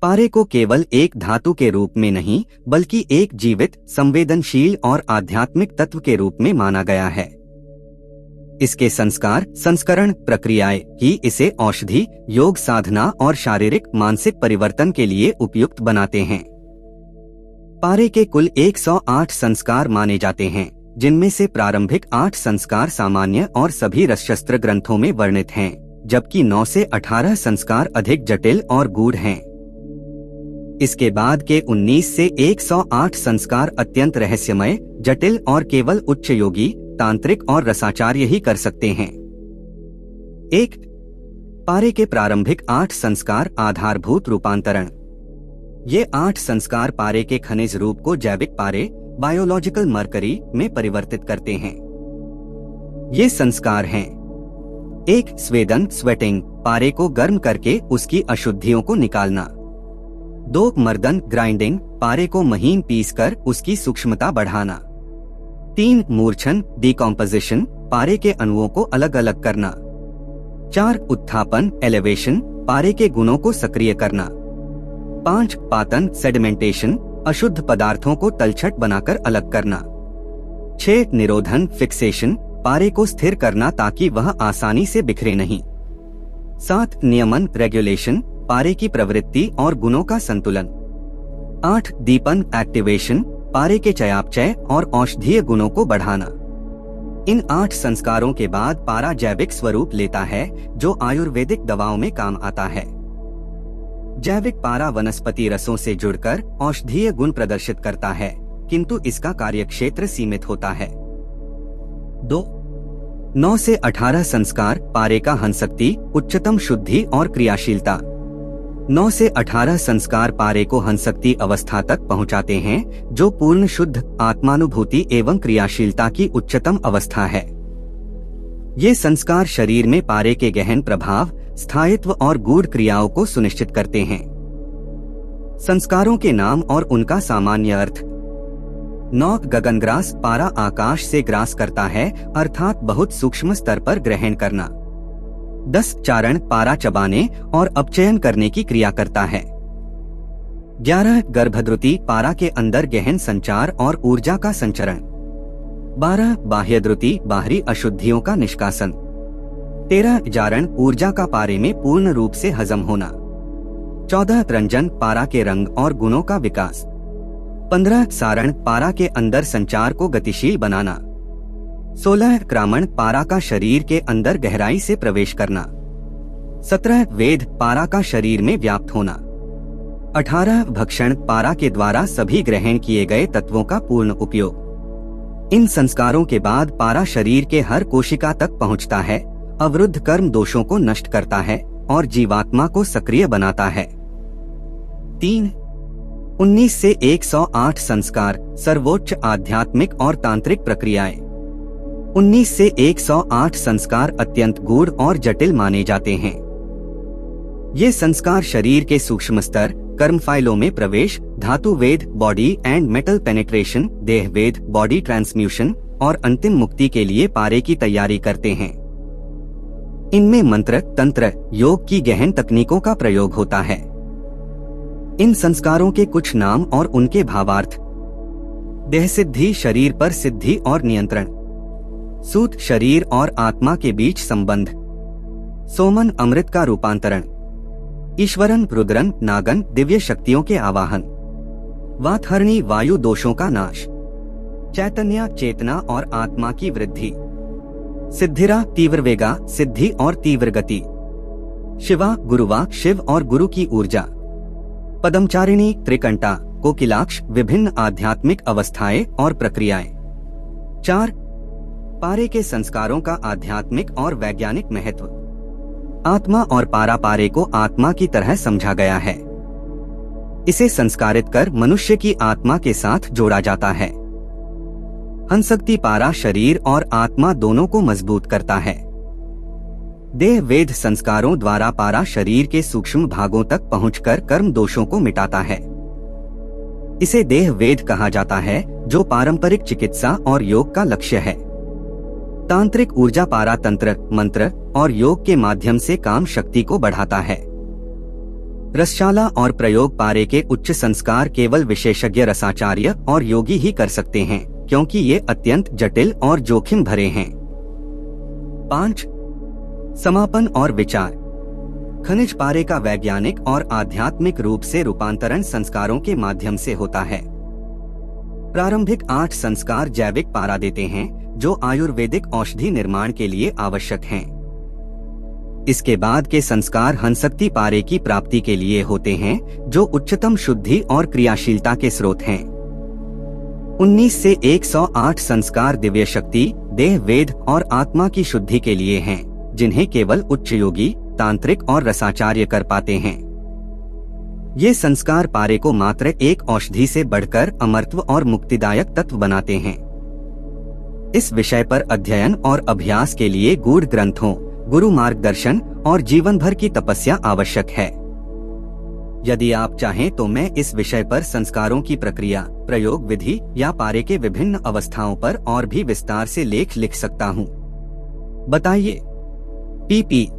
पारे को केवल एक धातु के रूप में नहीं बल्कि एक जीवित, संवेदनशील और आध्यात्मिक तत्व के रूप में माना गया है। इसके संस्करण प्रक्रियाएं ही इसे औषधि, योग साधना और शारीरिक मानसिक परिवर्तन के लिए उपयुक्त बनाते हैं। पारे के कुल 108 संस्कार माने जाते हैं, जिनमें से प्रारंभिक 8 संस्कार सामान्य और सभी रसशास्त्र ग्रंथों में वर्णित हैं, जबकि 9 से 18 संस्कार अधिक जटिल और गूढ़ हैं। इसके बाद के 19 से 108 संस्कार अत्यंत रहस्यमय, जटिल और केवल उच्च योगी, तांत्रिक और रसाचार्य ही कर सकते हैं। 1. पारे के प्रारंभिक 8 संस्कार आधारभूत रूपांतरण। ये 8 संस्कार पारे के खनिज रूप को जैविक पारे, बायोलॉजिकल मरकरी में परिवर्तित करते हैं। ये संस्कार हैं: 1. स्वेदन स्वेटिंग, पारे को गर्म करके उसकी अशुद्धियों को निकालना। 2. मर्दन ग्राइंडिंग, पारे को महीन पीसकर उसकी सूक्ष्मता बढ़ाना। 3. मूर्छन डिकॉम्पोजिशन, पारे के अणुओं को अलग अलग करना। 4. उत्थापन एलिवेशन, पारे के गुणों को सक्रिय करना। 5. पातन सेडिमेंटेशन, अशुद्ध पदार्थों को तलछट बनाकर अलग करना। 6. निरोधन फिक्सेशन, पारे को स्थिर करना ताकि वह आसानी से बिखरे नहीं। 7. नियमन रेगुलेशन, पारे की प्रवृत्ति और गुणों का संतुलन। 8. दीपन एक्टिवेशन, पारे के चयापचय और औषधीय गुणों को बढ़ाना। इन 8 संस्कारों के बाद पारा जैविक स्वरूप लेता है, जो आयुर्वेदिक दवाओं में काम आता है। जैविक पारा वनस्पति रसों से जुड़कर औषधीय गुण प्रदर्शित करता है, किंतु इसका कार्यक्षेत्र सीमित होता है। 2. 9 से 18 संस्कार पारे का हंसक्ति, उच्चतम शुद्धि और क्रियाशीलता। 9 से 18 संस्कार पारे को हंसक्ति अवस्था तक पहुंचाते हैं, जो पूर्ण शुद्ध आत्मानुभूति एवं क्रियाशीलता की उच्चतम अवस्था है। ये संस्कार शरीर में पारे के गहन प्रभाव, स्थायित्व और गूढ़ क्रियाओं को सुनिश्चित करते हैं। संस्कारों के नाम और उनका सामान्य अर्थ। 9 गगनग्रास, पारा आकाश से ग्रास करता है, अर्थात बहुत सूक्ष्म स्तर पर ग्रहण करना। 10 चारण, पारा चबाने और अपचयन करने की क्रिया करता है। 11 गर्भद्रुति, पारा के अंदर गहन संचार और ऊर्जा का संचरण। 12 बाह्यद्रुति, बाहरी अशुद्धियों का निष्कासन। 13 जारण, ऊर्जा का पारे में पूर्ण रूप से हजम होना। 14 रंजन, पारा के रंग और गुणों का विकास। 15 सारण, पारा के अंदर संचार को गतिशील बनाना। 16 क्रामण, पारा का शरीर के अंदर गहराई से प्रवेश करना। 17 वेद, पारा का शरीर में व्याप्त होना। 18 भक्षण, पारा के द्वारा सभी ग्रहण किए गए तत्वों का पूर्ण उपयोग। इन संस्कारों के बाद पारा शरीर के हर कोशिका तक पहुंचता है, अवरुद्ध कर्म दोषों को नष्ट करता है और जीवात्मा को सक्रिय बनाता है। 3. 19 से 108 संस्कार सर्वोच्च आध्यात्मिक और तांत्रिक प्रक्रियाएं। 19 से 108 संस्कार अत्यंत गूढ़ और जटिल माने जाते हैं। ये संस्कार शरीर के सूक्ष्म स्तर, कर्म फाइलों में प्रवेश, धातु वेद बॉडी एंड मेटल पेनिट्रेशन, देह वेद बॉडी ट्रांसम्यूशन और अंतिम मुक्ति के लिए पारे की तैयारी करते हैं। इनमें मंत्र, तंत्र, योग की गहन तकनीकों का प्रयोग होता है। इन संस्कारों के कुछ नाम और उनके भावार्थ। देह सिद्धि, शरीर पर सिद्धि और नियंत्रण। सूत, शरीर और आत्मा के बीच संबंध। सोमन, अमृत का रूपांतरण। ईश्वरन, रुद्रन, नागन, दिव्य शक्तियों के आवाहन। वातहरणी, वायु दोषों का नाश। चैतन्य, चेतना और आत्मा की वृद्धि। सिद्धिरा, तीव्र वेगा, सिद्धि और तीव्र गति। शिवा, गुरुवा, शिव और गुरु की ऊर्जा। पदमचारिणी, त्रिकंटा, कोकिलाक्ष, विभिन्न आध्यात्मिक अवस्थाएं और प्रक्रियाएं। 4. पारे के संस्कारों का आध्यात्मिक और वैज्ञानिक महत्व। आत्मा और पारा पारे को आत्मा की तरह समझा गया है। इसे संस्कारित कर मनुष्य की आत्मा के साथ जोड़ा जाता है। हंसक्ति पारा शरीर और आत्मा दोनों को मजबूत करता है। देह वेद संस्कारों द्वारा पारा शरीर के सूक्ष्म भागों तक पहुंचकर कर्म दोषों को मिटाता है। इसे देह वेद कहा जाता है, जो पारंपरिक चिकित्सा और योग का लक्ष्य है। तांत्रिक ऊर्जा पारा तंत्र, मंत्र और योग के माध्यम से काम शक्ति को बढ़ाता है। रसशाला और प्रयोग पारे के उच्च संस्कार केवल विशेषज्ञ रसाचार्य और योगी ही कर सकते हैं, क्योंकि ये अत्यंत जटिल और जोखिम भरे हैं। 5. समापन और विचार। खनिज पारे का वैज्ञानिक और आध्यात्मिक रूप से रूपांतरण संस्कारों के माध्यम से होता है। प्रारंभिक 8 संस्कार जैविक पारा देते हैं, जो आयुर्वेदिक औषधि निर्माण के लिए आवश्यक हैं। इसके बाद के संस्कार हंसक्ति पारे की प्राप्ति के लिए होते हैं, जो उच्चतम शुद्धि और क्रियाशीलता के स्रोत हैं। 19 से 108 संस्कार दिव्य शक्ति, देह, वेद और आत्मा की शुद्धि के लिए हैं, जिन्हें केवल उच्च योगी, तांत्रिक और रसाचार्य कर पाते हैं। ये संस्कार पारे को मात्र एक औषधि से बढ़कर अमरत्व और मुक्तिदायक तत्व बनाते हैं। इस विषय पर अध्ययन और अभ्यास के लिए गूढ़ ग्रंथों, गुरु मार्गदर्शन और जीवन भर की तपस्या आवश्यक है। यदि आप चाहें तो मैं इस विषय पर संस्कारों की प्रक्रिया, प्रयोग विधि या पारे के विभिन्न अवस्थाओं पर और भी विस्तार से लेख लिख सकता हूँ। बताइए। pp